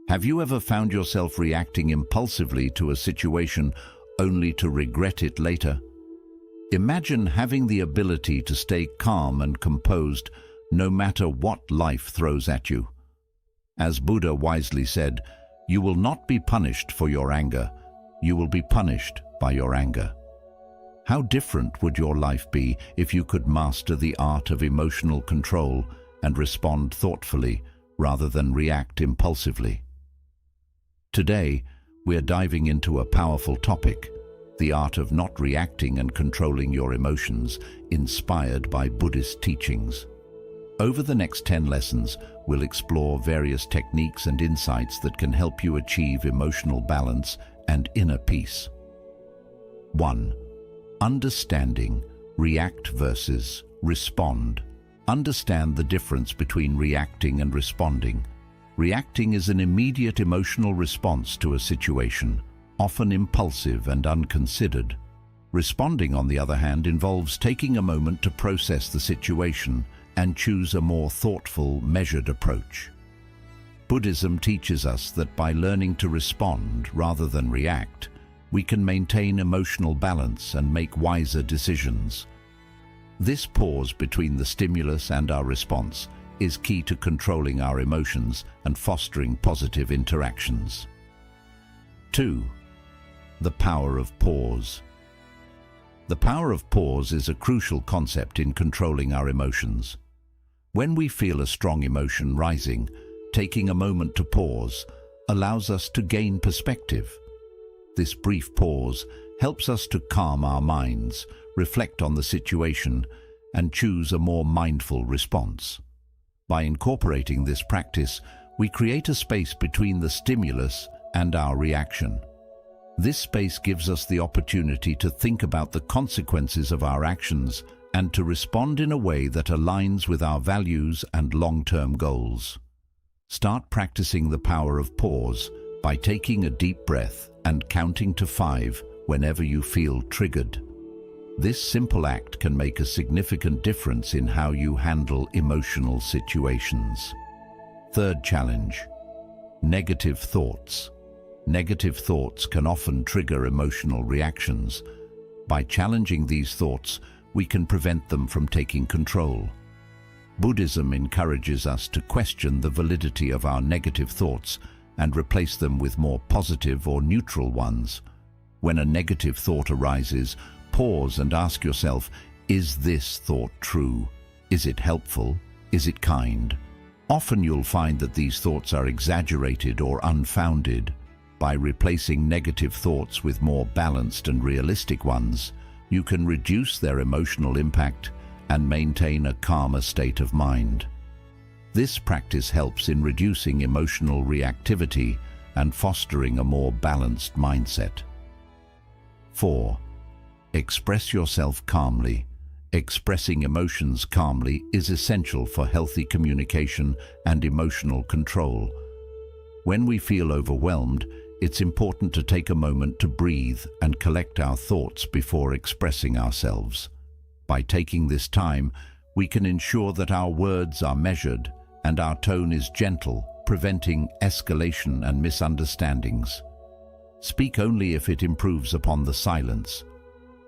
Have you ever found yourself reacting impulsively to a situation only to regret it later? Imagine having the ability to stay calm and composed no matter what life throws at you. As Buddha wisely said, you will not be punished for your anger, you will be punished by your anger. How different would your life be if you could master the art of emotional control and respond thoughtfully rather than react impulsively? Today, we're diving into a powerful topic, the art of not reacting and controlling your emotions, inspired by Buddhist teachings. Over the next 10 lessons, we'll explore various techniques and insights that can help you achieve emotional balance and inner peace. 1. Understanding react versus respond. Understand the difference between reacting and responding. Reacting is an immediate emotional response to a situation, often impulsive and unconsidered. Responding, on the other hand, involves taking a moment to process the situation and choose a more thoughtful, measured approach. Buddhism teaches us that by learning to respond rather than react, we can maintain emotional balance and make wiser decisions. This pause between the stimulus and our response is key to controlling our emotions and fostering positive interactions. 2. The power of pause. The power of pause is a crucial concept in controlling our emotions. When we feel a strong emotion rising, taking a moment to pause allows us to gain perspective. This brief pause helps us to calm our minds, reflect on the situation, and choose a more mindful response. By incorporating this practice, we create a space between the stimulus and our reaction. This space gives us the opportunity to think about the consequences of our actions and to respond in a way that aligns with our values and long-term goals. Start practicing the power of pause by taking a deep breath and counting to 5 whenever you feel triggered. This simple act can make a significant difference in how you handle emotional situations. 3rd challenge, negative thoughts. Negative thoughts can often trigger emotional reactions. By challenging these thoughts, we can prevent them from taking control. Buddhism encourages us to question the validity of our negative thoughts and replace them with more positive or neutral ones. When a negative thought arises, pause and ask yourself, is this thought true? Is it helpful? Is it kind? Often you'll find that these thoughts are exaggerated or unfounded. By replacing negative thoughts with more balanced and realistic ones, you can reduce their emotional impact and maintain a calmer state of mind. This practice helps in reducing emotional reactivity and fostering a more balanced mindset. 4. Express yourself calmly. Expressing emotions calmly is essential for healthy communication and emotional control. When we feel overwhelmed, it's important to take a moment to breathe and collect our thoughts before expressing ourselves. By taking this time, we can ensure that our words are measured and our tone is gentle, preventing escalation and misunderstandings. Speak only if it improves upon the silence.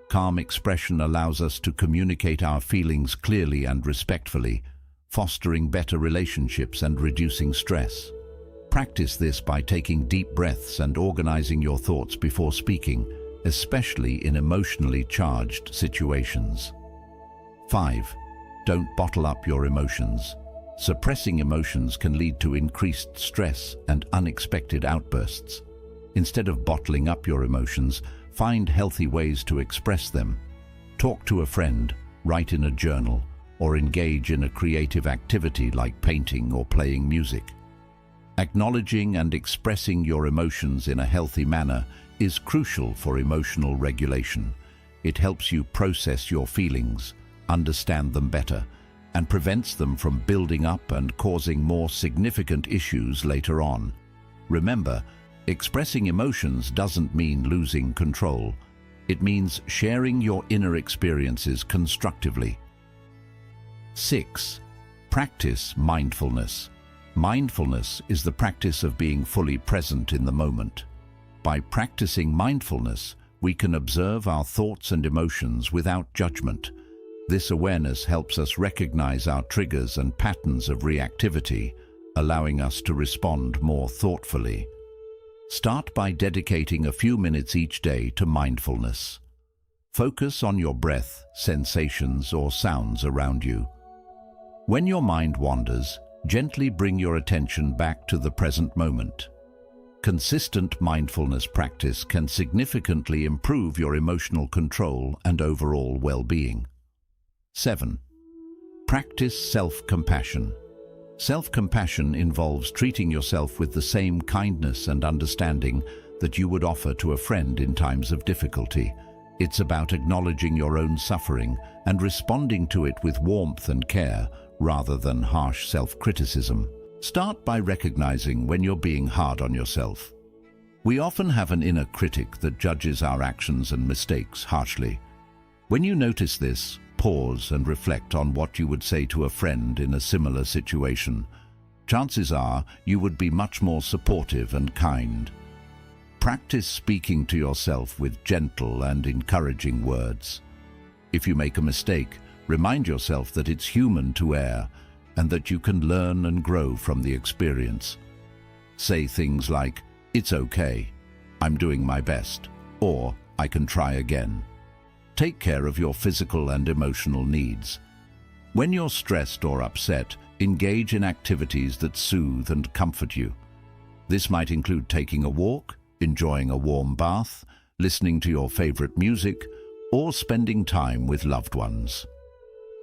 Calm expression allows us to communicate our feelings clearly and respectfully, fostering better relationships and reducing stress. Practice this by taking deep breaths and organizing your thoughts before speaking, especially in emotionally charged situations. 5. Don't bottle up your emotions. Suppressing emotions can lead to increased stress and unexpected outbursts. Instead of bottling up your emotions, find healthy ways to express them. Talk to a friend, write in a journal, or engage in a creative activity like painting or playing music. Acknowledging and expressing your emotions in a healthy manner is crucial for emotional regulation. It helps you process your feelings, understand them better, and prevents them from building up and causing more significant issues later on. Remember, expressing emotions doesn't mean losing control. It means sharing your inner experiences constructively. 6. Practice mindfulness. Mindfulness is the practice of being fully present in the moment. By practicing mindfulness, we can observe our thoughts and emotions without judgment. This awareness helps us recognize our triggers and patterns of reactivity, allowing us to respond more thoughtfully. Start by dedicating a few minutes each day to mindfulness. Focus on your breath, sensations, or sounds around you. When your mind wanders, gently bring your attention back to the present moment. Consistent mindfulness practice can significantly improve your emotional control and overall well-being. 7. Practice self-compassion. Self-compassion involves treating yourself with the same kindness and understanding that you would offer to a friend in times of difficulty. It's about acknowledging your own suffering and responding to it with warmth and care, rather than harsh self-criticism. Start by recognizing when you're being hard on yourself. We often have an inner critic that judges our actions and mistakes harshly. When you notice this, pause and reflect on what you would say to a friend in a similar situation. Chances are you would be much more supportive and kind. Practice speaking to yourself with gentle and encouraging words. If you make a mistake, remind yourself that it's human to err and that you can learn and grow from the experience. Say things like, "It's okay," "I'm doing my best," or "I can try again." Take care of your physical and emotional needs. When you're stressed or upset, engage in activities that soothe and comfort you. This might include taking a walk, enjoying a warm bath, listening to your favorite music, or spending time with loved ones.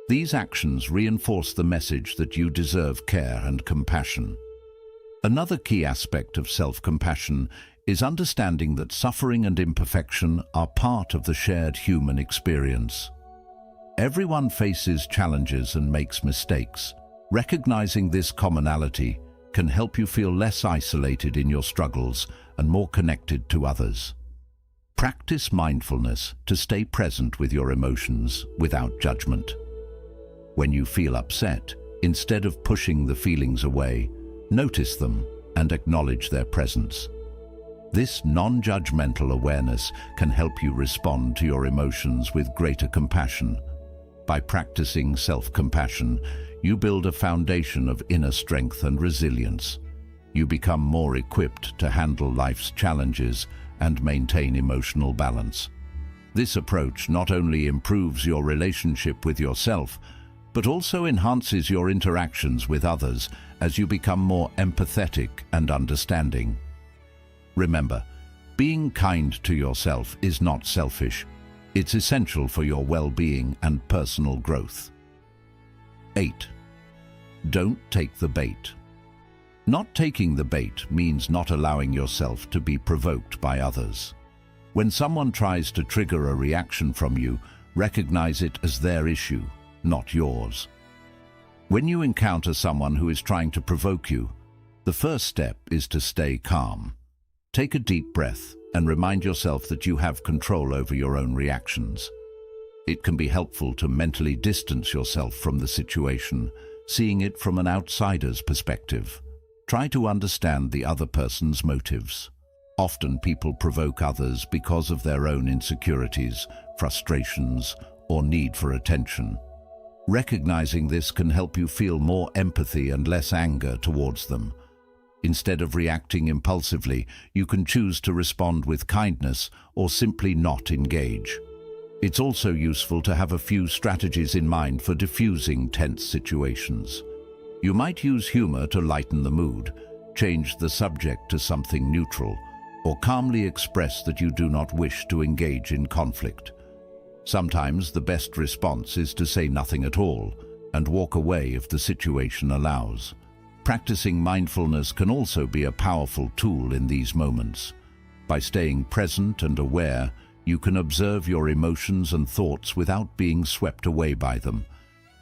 These actions reinforce the message that you deserve care and compassion. Another key aspect of self-compassion is understanding that suffering and imperfection are part of the shared human experience. Everyone faces challenges and makes mistakes. Recognizing this commonality can help you feel less isolated in your struggles and more connected to others. Practice mindfulness to stay present with your emotions without judgment. When you feel upset, instead of pushing the feelings away, notice them and acknowledge their presence. This non-judgmental awareness can help you respond to your emotions with greater compassion. By practicing self-compassion, you build a foundation of inner strength and resilience. You become more equipped to handle life's challenges and maintain emotional balance. This approach not only improves your relationship with yourself, but also enhances your interactions with others as you become more empathetic and understanding. Remember, being kind to yourself is not selfish. It's essential for your well-being and personal growth. 8. Don't take the bait. Not taking the bait means not allowing yourself to be provoked by others. When someone tries to trigger a reaction from you, recognize it as their issue, not yours. When you encounter someone who is trying to provoke you, the first step is to stay calm. Take a deep breath and remind yourself that you have control over your own reactions. It can be helpful to mentally distance yourself from the situation, seeing it from an outsider's perspective. Try to understand the other person's motives. Often people provoke others because of their own insecurities, frustrations, or need for attention. Recognizing this can help you feel more empathy and less anger towards them. Instead of reacting impulsively, you can choose to respond with kindness or simply not engage. It's also useful to have a few strategies in mind for diffusing tense situations. You might use humor to lighten the mood, change the subject to something neutral, or calmly express that you do not wish to engage in conflict. Sometimes the best response is to say nothing at all and walk away if the situation allows. Practicing mindfulness can also be a powerful tool in these moments. By staying present and aware, you can observe your emotions and thoughts without being swept away by them.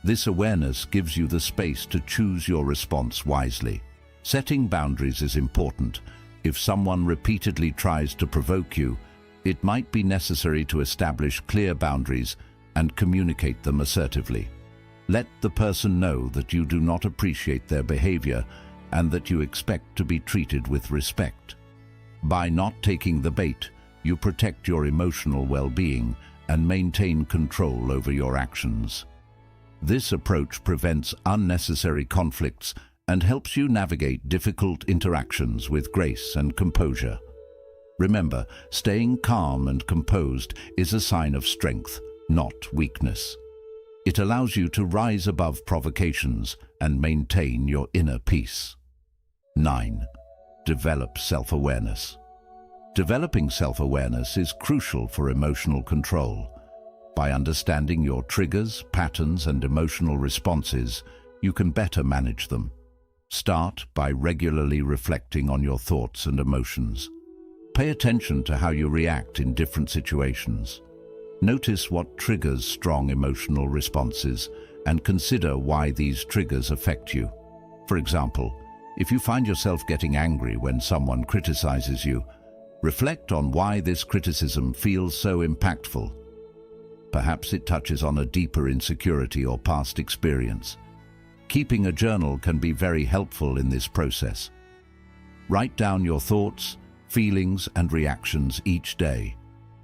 This awareness gives you the space to choose your response wisely. Setting boundaries is important. If someone repeatedly tries to provoke you, it might be necessary to establish clear boundaries and communicate them assertively. Let the person know that you do not appreciate their behavior and that you expect to be treated with respect. By not taking the bait, you protect your emotional well-being and maintain control over your actions. This approach prevents unnecessary conflicts and helps you navigate difficult interactions with grace and composure. Remember, staying calm and composed is a sign of strength, not weakness. It allows you to rise above provocations and maintain your inner peace. 9. Develop self-awareness. Developing self-awareness is crucial for emotional control. By understanding your triggers, patterns, and emotional responses, you can better manage them. Start by regularly reflecting on your thoughts and emotions. Pay attention to how you react in different situations. Notice what triggers strong emotional responses and consider why these triggers affect you. For example, if you find yourself getting angry when someone criticizes you, reflect on why this criticism feels so impactful. Perhaps it touches on a deeper insecurity or past experience. Keeping a journal can be very helpful in this process. Write down your thoughts, feelings, and reactions each day.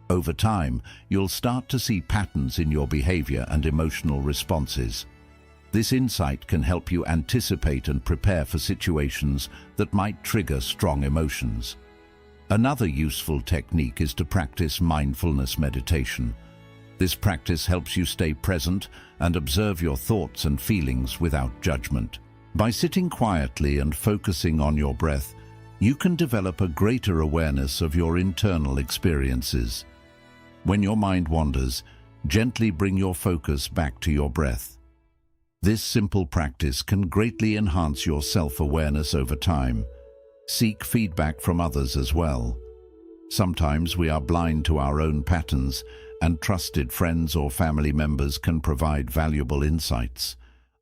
Over time, you'll start to see patterns in your behavior and emotional responses. This insight can help you anticipate and prepare for situations that might trigger strong emotions. Another useful technique is to practice mindfulness meditation. This practice helps you stay present and observe your thoughts and feelings without judgment. By sitting quietly and focusing on your breath, you can develop a greater awareness of your internal experiences. When your mind wanders, gently bring your focus back to your breath. This simple practice can greatly enhance your self-awareness over time. Seek feedback from others as well. Sometimes we are blind to our own patterns, and trusted friends or family members can provide valuable insights.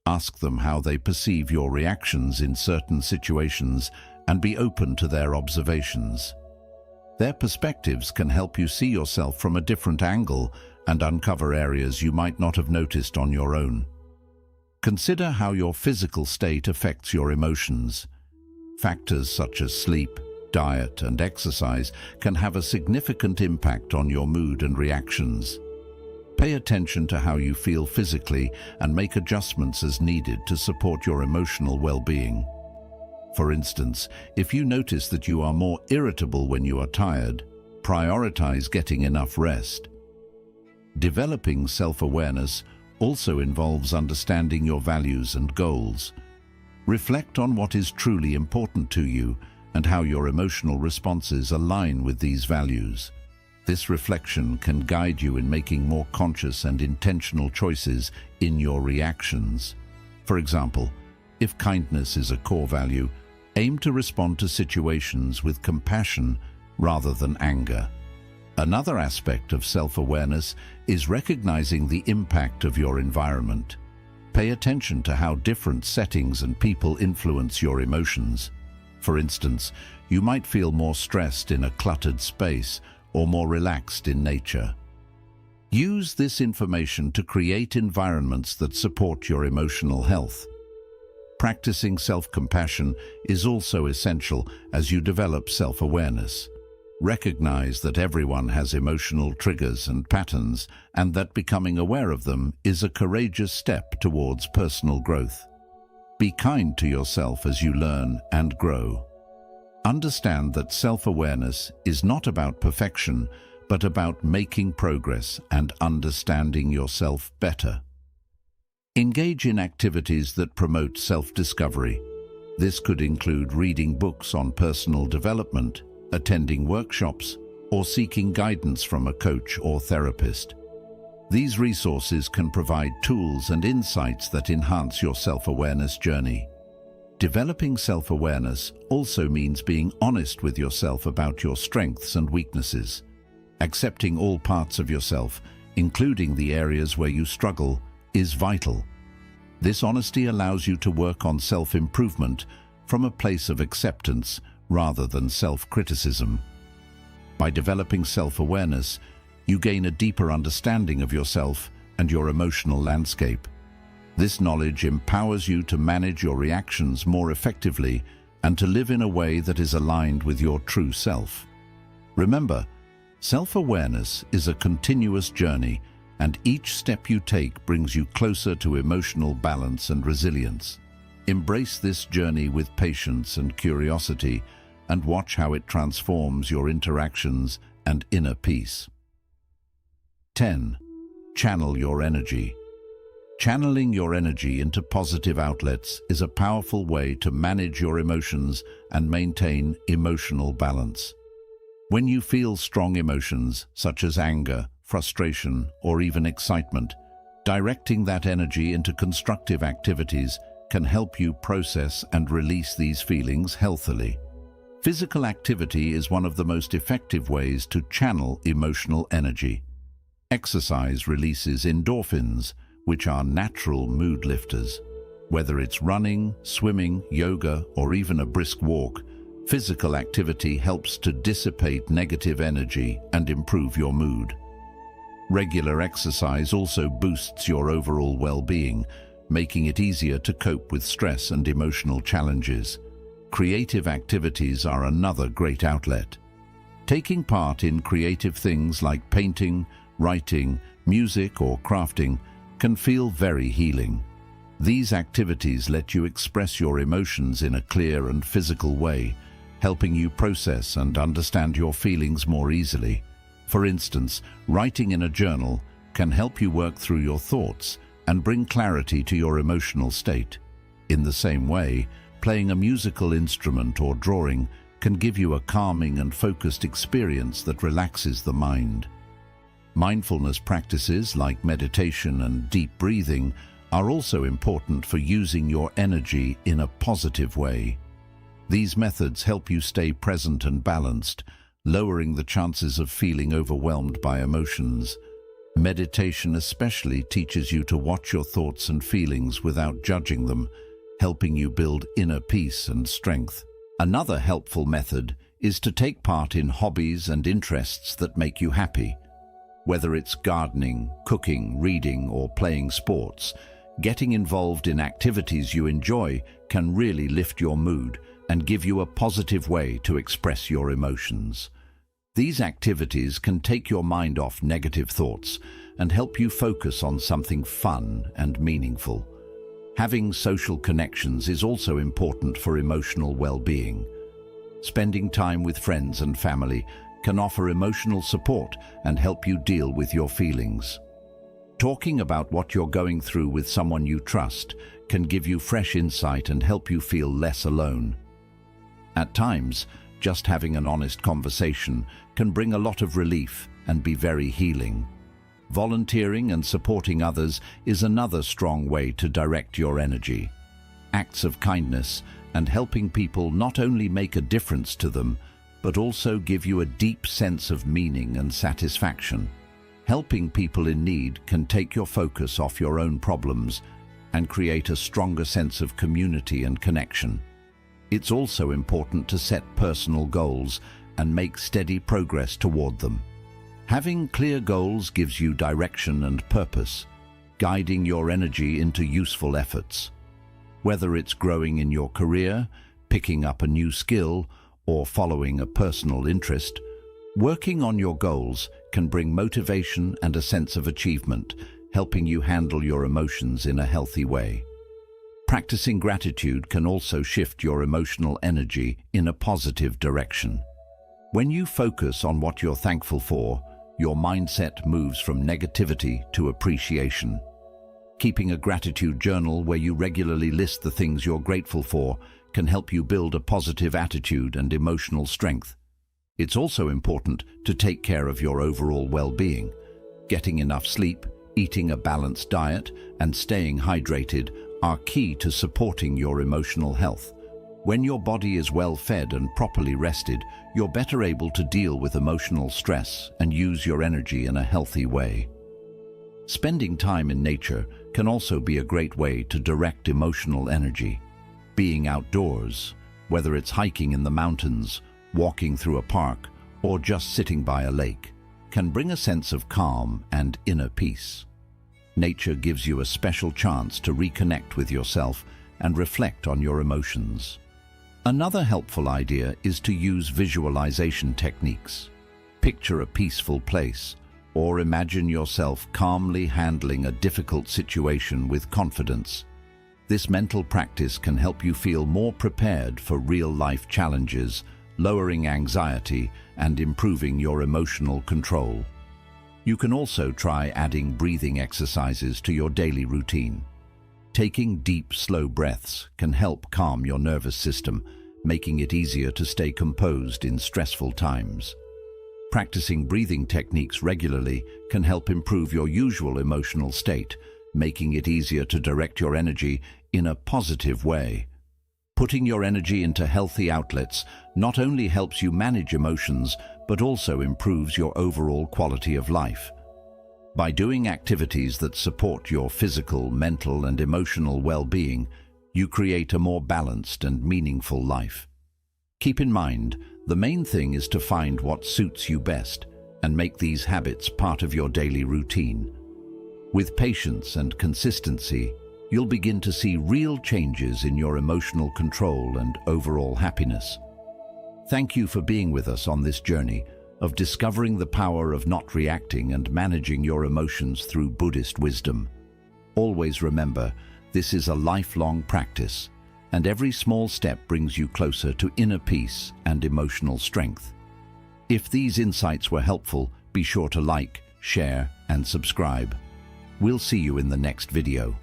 Ask them how they perceive your reactions in certain situations and be open to their observations. Their perspectives can help you see yourself from a different angle and uncover areas you might not have noticed on your own. Consider how your physical state affects your emotions. Factors such as sleep, diet, and exercise can have a significant impact on your mood and reactions. Pay attention to how you feel physically and make adjustments as needed to support your emotional well-being. For instance, if you notice that you are more irritable when you are tired, prioritize getting enough rest. Developing self-awareness also involves understanding your values and goals. Reflect on what is truly important to you and how your emotional responses align with these values. This reflection can guide you in making more conscious and intentional choices in your reactions. For example, if kindness is a core value, aim to respond to situations with compassion rather than anger. Another aspect of self-awareness is recognizing the impact of your environment. Pay attention to how different settings and people influence your emotions. For instance, you might feel more stressed in a cluttered space or more relaxed in nature. Use this information to create environments that support your emotional health. Practicing self-compassion is also essential as you develop self-awareness. Recognize that everyone has emotional triggers and patterns, and that becoming aware of them is a courageous step towards personal growth. Be kind to yourself as you learn and grow. Understand that self-awareness is not about perfection, but about making progress and understanding yourself better. Engage in activities that promote self-discovery. This could include reading books on personal development, attending workshops, or seeking guidance from a coach or therapist. These resources can provide tools and insights that enhance your self-awareness journey. Developing self-awareness also means being honest with yourself about your strengths and weaknesses. Accepting all parts of yourself, including the areas where you struggle, is vital. This honesty allows you to work on self-improvement from a place of acceptance rather than self-criticism. By developing self-awareness, you gain a deeper understanding of yourself and your emotional landscape. This knowledge empowers you to manage your reactions more effectively and to live in a way that is aligned with your true self. Remember, self-awareness is a continuous journey, and each step you take brings you closer to emotional balance and resilience. Embrace this journey with patience and curiosity, and watch how it transforms your interactions and inner peace. 10. Channel your energy. Channeling your energy into positive outlets is a powerful way to manage your emotions and maintain emotional balance. When you feel strong emotions, such as anger, frustration, or even excitement, directing that energy into constructive activities can help you process and release these feelings healthily. Physical activity is one of the most effective ways to channel emotional energy. Exercise releases endorphins, which are natural mood lifters. Whether it's running, swimming, yoga, or even a brisk walk, physical activity helps to dissipate negative energy and improve your mood. Regular exercise also boosts your overall well-being, making it easier to cope with stress and emotional challenges. Creative activities are another great outlet. Taking part in creative things like painting, writing, music, or crafting can feel very healing. These activities let you express your emotions in a clear and physical way, helping you process and understand your feelings more easily. For instance, writing in a journal can help you work through your thoughts and bring clarity to your emotional state. In the same way, playing a musical instrument or drawing can give you a calming and focused experience that relaxes the mind. Mindfulness practices like meditation and deep breathing are also important for using your energy in a positive way. These methods help you stay present and balanced, lowering the chances of feeling overwhelmed by emotions. Meditation especially teaches you to watch your thoughts and feelings without judging them, helping you build inner peace and strength. Another helpful method is to take part in hobbies and interests that make you happy. Whether it's gardening, cooking, reading, or playing sports, getting involved in activities you enjoy can really lift your mood and give you a positive way to express your emotions. These activities can take your mind off negative thoughts and help you focus on something fun and meaningful. Having social connections is also important for emotional well-being. Spending time with friends and family can offer emotional support and help you deal with your feelings. Talking about what you're going through with someone you trust can give you fresh insight and help you feel less alone. At times, just having an honest conversation can bring a lot of relief and be very healing. Volunteering and supporting others is another strong way to direct your energy. Acts of kindness and helping people not only make a difference to them, but also give you a deep sense of meaning and satisfaction. Helping people in need can take your focus off your own problems and create a stronger sense of community and connection. It's also important to set personal goals and make steady progress toward them. Having clear goals gives you direction and purpose, guiding your energy into useful efforts. Whether it's growing in your career, picking up a new skill, or following a personal interest, working on your goals can bring motivation and a sense of achievement, helping you handle your emotions in a healthy way. Practicing gratitude can also shift your emotional energy in a positive direction. When you focus on what you're thankful for, your mindset moves from negativity to appreciation. Keeping a gratitude journal where you regularly list the things you're grateful for can help you build a positive attitude and emotional strength. It's also important to take care of your overall well-being. Getting enough sleep, eating a balanced diet, and staying hydrated are key to supporting your emotional health. When your body is well fed and properly rested, you're better able to deal with emotional stress and use your energy in a healthy way. Spending time in nature can also be a great way to direct emotional energy. Being outdoors, whether it's hiking in the mountains, walking through a park, or just sitting by a lake, can bring a sense of calm and inner peace. Nature gives you a special chance to reconnect with yourself and reflect on your emotions. Another helpful idea is to use visualization techniques. Picture a peaceful place, or imagine yourself calmly handling a difficult situation with confidence. This mental practice can help you feel more prepared for real-life challenges, lowering anxiety and improving your emotional control. You can also try adding breathing exercises to your daily routine. Taking deep, slow breaths can help calm your nervous system, making it easier to stay composed in stressful times. Practicing breathing techniques regularly can help improve your usual emotional state, making it easier to direct your energy in a positive way. Putting your energy into healthy outlets not only helps you manage emotions, but also improves your overall quality of life. By doing activities that support your physical, mental, and emotional well-being, you create a more balanced and meaningful life. Keep in mind, the main thing is to find what suits you best and make these habits part of your daily routine. With patience and consistency, you'll begin to see real changes in your emotional control and overall happiness. Thank you for being with us on this journey of discovering the power of not reacting and managing your emotions through Buddhist wisdom. Always remember, this is a lifelong practice, and every small step brings you closer to inner peace and emotional strength. If these insights were helpful, be sure to like, share, and subscribe. We'll see you in the next video.